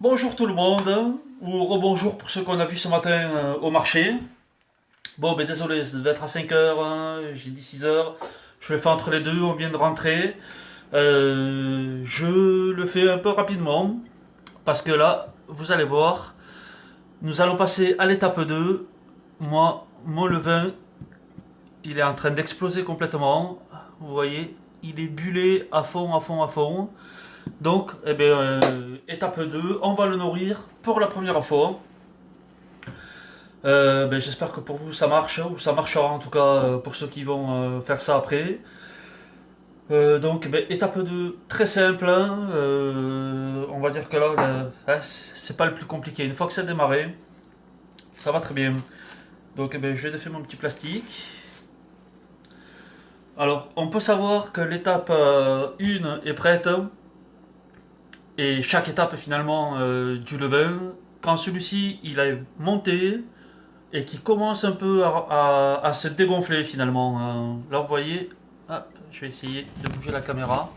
Bonjour tout le monde, ou rebonjour pour ceux qu'on a vu ce matin au marché. Bon, ben désolé, ça devait être à 5 heures, hein, j'ai dit 6 heures. Je le fais entre les deux, on vient de rentrer. Je le fais un peu rapidement, parce que là, vous allez voir, nous allons passer à l'étape 2. Moi, mon levain, il est en train d'exploser complètement. Vous voyez, il est bullé à fond, à fond, à fond. Donc, eh bien, étape 2, on va le nourrir pour la première fois. Ben, j'espère que pour vous ça marche, ou ça marchera en tout cas pour ceux qui vont faire ça après. Donc, ben, étape 2, très simple, hein. On va dire que là, c'est pas le plus compliqué. Une fois que c'est démarré, ça va très bien. Donc, eh ben, je défais mon petit plastique. Alors, on peut savoir que l'étape 1 est prête. Et chaque étape finalement du levain, quand celui-ci il a monté et qui commence un peu à se dégonfler finalement. Là vous voyez, hop, je vais essayer de bouger la caméra.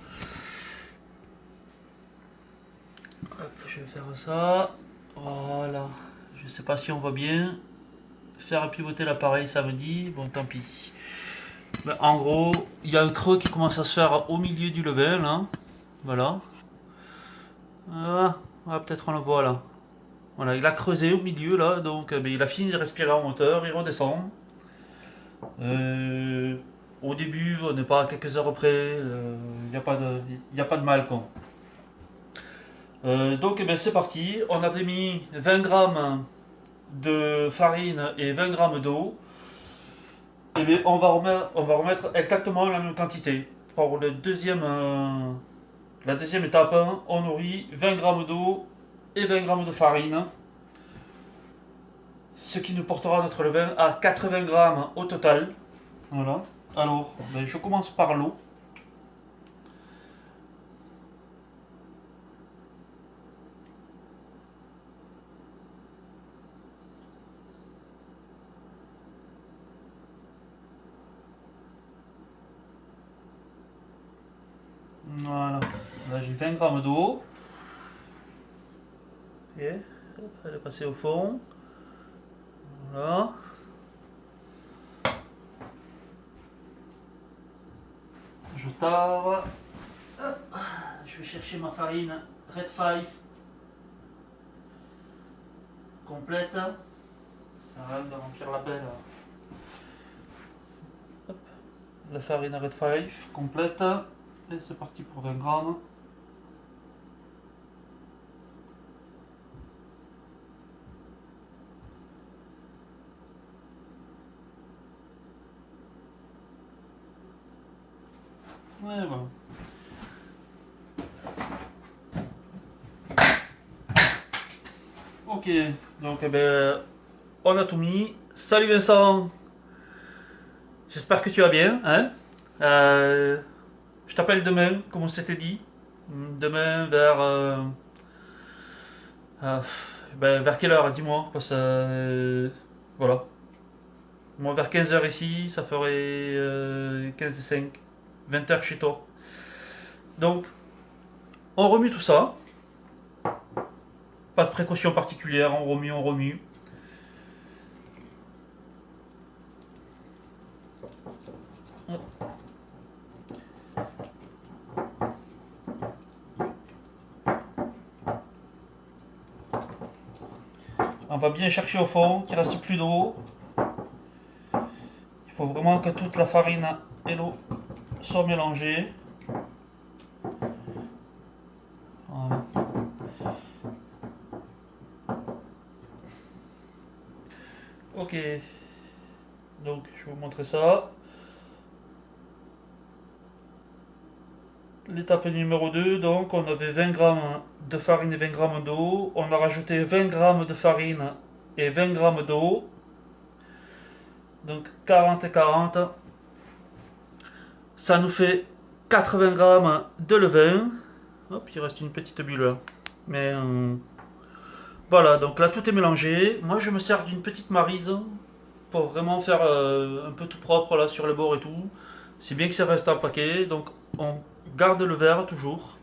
Hop, je vais faire ça. Voilà. Je sais pas si on voit bien. Faire pivoter l'appareil samedi, bon tant pis. Ben, en gros, il y a un creux qui commence à se faire au milieu du levain là. Voilà. Ah, peut-être on le voit là. Voilà, il a creusé au milieu là, donc ben, il a fini de respirer en hauteur, il redescend. Euh, Au début, on n'est pas à quelques heures près, il n'y a, y a pas de mal quoi. Donc eh ben, c'est parti, on avait mis 20 grammes de farine et 20 grammes d'eau. Et bien, on va remettre exactement la même quantité. Pour la deuxième étape, on nourrit 20 grammes d'eau et 20 grammes de farine, ce qui nous portera notre levain à 80 grammes au total. Voilà. Alors, ben, je commence par l'eau. Voilà. Là, j'ai 20 grammes d'eau. Et hop, elle est passée au fond. Voilà. Je tare. Hop. Je vais chercher ma farine Red 5 complète. Ça va de remplir la pelle. Hop. La farine Red 5 complète. Et c'est parti pour 20 grammes. Ouais, voilà. Ok, donc eh ben, on a tout mis. Salut Vincent, j'espère que tu vas bien, hein. Je t'appelle demain, comme on s'était dit. Demain euh, ben, vers quelle heure, dis-moi, parce que voilà. Moi vers 15 heures ici, ça ferait 15 et 5, 20 heures chez toi. Donc, on remue tout ça. Pas de précaution particulière, on remue, on remue. On va bien chercher au fond, qu'il ne reste plus d'eau. Il faut vraiment que toute la farine et l'eau soient mélangées. Voilà. Ok, donc je vais vous montrer ça. L'étape numéro 2, donc on avait 20 grammes de farine et 20 grammes d'eau. On a rajouté 20 grammes de farine et 20 grammes d'eau. Donc 40 et 40. Ça nous fait 80 grammes de levain. Hop, il reste une petite bulle là. Mais voilà, donc là tout est mélangé. Moi je me sers d'une petite maryse pour vraiment faire un peu tout propre là sur les bords et tout. C'est bien que ça reste en paquet, donc on garde le verre toujours.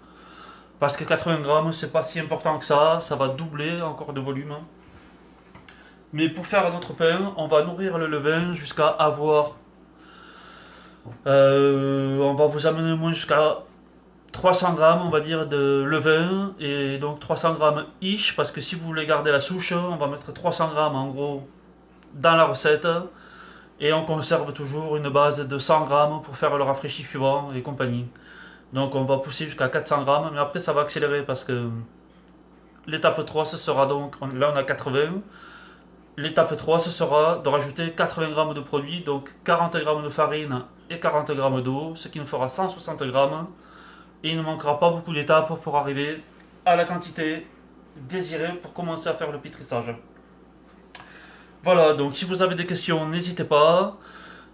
Parce que 80 grammes, c'est pas si important que ça va doubler encore de volume. Mais pour faire notre pain, on va nourrir le levain jusqu'à avoir... on va vous amener au moins jusqu'à 300 grammes, on va dire, de levain. Et donc 300 grammes ish, parce que si vous voulez garder la souche, on va mettre 300 grammes en gros dans la recette. Et on conserve toujours une base de 100 grammes pour faire le rafraîchissement et compagnie. Donc on va pousser jusqu'à 400 grammes, mais après ça va accélérer parce que l'étape 3 ce sera donc, là on a 80, l'étape 3 ce sera de rajouter 80 grammes de produit, donc 40 grammes de farine et 40 grammes d'eau, ce qui nous fera 160 grammes. Et il ne manquera pas beaucoup d'étapes pour arriver à la quantité désirée pour commencer à faire le pétrissage. Voilà, donc si vous avez des questions, n'hésitez pas.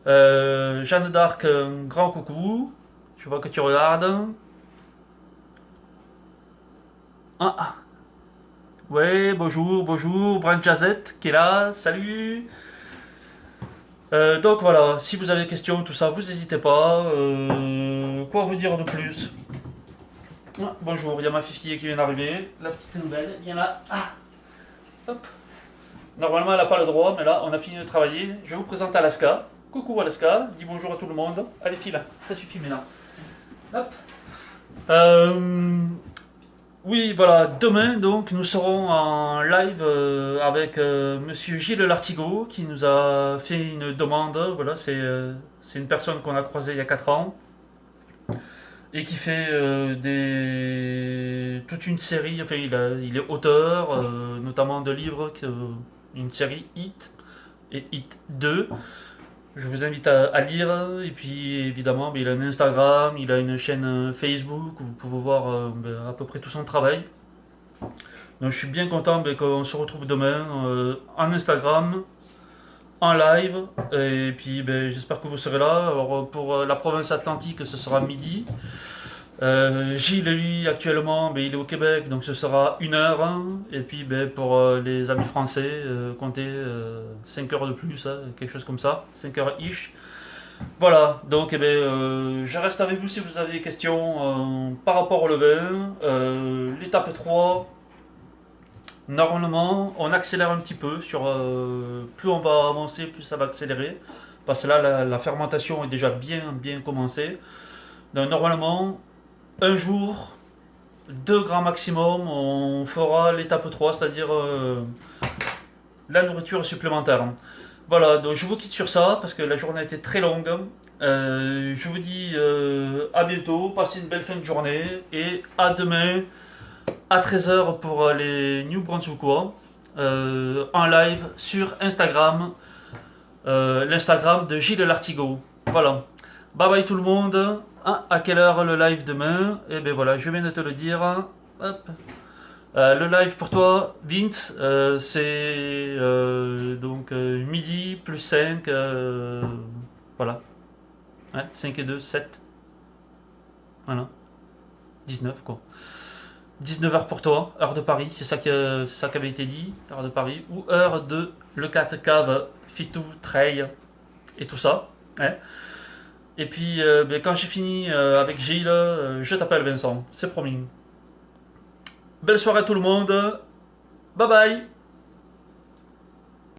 Jeanne d'Arc, un grand coucou. Je vois que tu regardes. Ah, ouais, bonjour, bonjour. Brand Jazette qui est là, salut. Donc voilà, si vous avez des questions, tout ça, vous n'hésitez pas. Quoi vous dire de plus? Bonjour, il y a ma fille qui vient d'arriver. La petite nouvelle, il y en a. Ah, hop. Normalement, elle n'a pas le droit, mais là, on a fini de travailler. Je vous présente Alaska. Coucou Alaska, dis bonjour à tout le monde. Allez, file, ça suffit maintenant. Hop. Oui, voilà, demain, donc, nous serons en live avec monsieur Gilles Lartigot, qui nous a fait une demande. Voilà, c'est une personne qu'on a croisée il y a 4 ans. Et qui fait toute une série, enfin il est auteur, notamment de livres, une série Hit et Hit 2. Je vous invite à lire, et puis évidemment il a un Instagram, il a une chaîne Facebook où vous pouvez voir à peu près tout son travail. Donc je suis bien content qu'on se retrouve demain en Instagram, en live, et puis j'espère que vous serez là. Alors, pour la province atlantique, ce sera midi. Gilles, lui, actuellement, il est au Québec, donc ce sera 1 heure. Et puis pour les amis français, comptez 5 heures de plus, hein, quelque chose comme ça, 5 heures ish. Voilà, donc je reste avec vous si vous avez des questions par rapport au levain. L'étape 3, normalement, on accélère un petit peu. Plus on va avancer, plus ça va accélérer. Parce que là, la fermentation est déjà bien commencée. Donc normalement, un jour, 2 grammes maximum, on fera l'étape 3, c'est-à-dire la nourriture supplémentaire. Voilà, donc je vous quitte sur ça parce que la journée a été très longue. Je vous dis à bientôt, passez une belle fin de journée et à demain à 13 h pour les New Brunswickois en live sur Instagram, l'Instagram de Gilles Lartigot. Voilà, bye bye tout le monde. À quelle heure le live demain? Eh bien voilà, je viens de te le dire. Hop. Le live pour toi, Vince, c'est donc midi plus 5. Voilà. Ouais, 5 et 2, 7. Voilà. 19 quoi. 19 h pour toi, heure de Paris, c'est ça qui avait été dit, heure de Paris, ou heure de Le 4 Cave, Fitou, Treil et tout ça. Hein. Et puis quand j'ai fini avec Gilles, je t'appelle Vincent, c'est promis. Belle soirée à tout le monde, bye bye.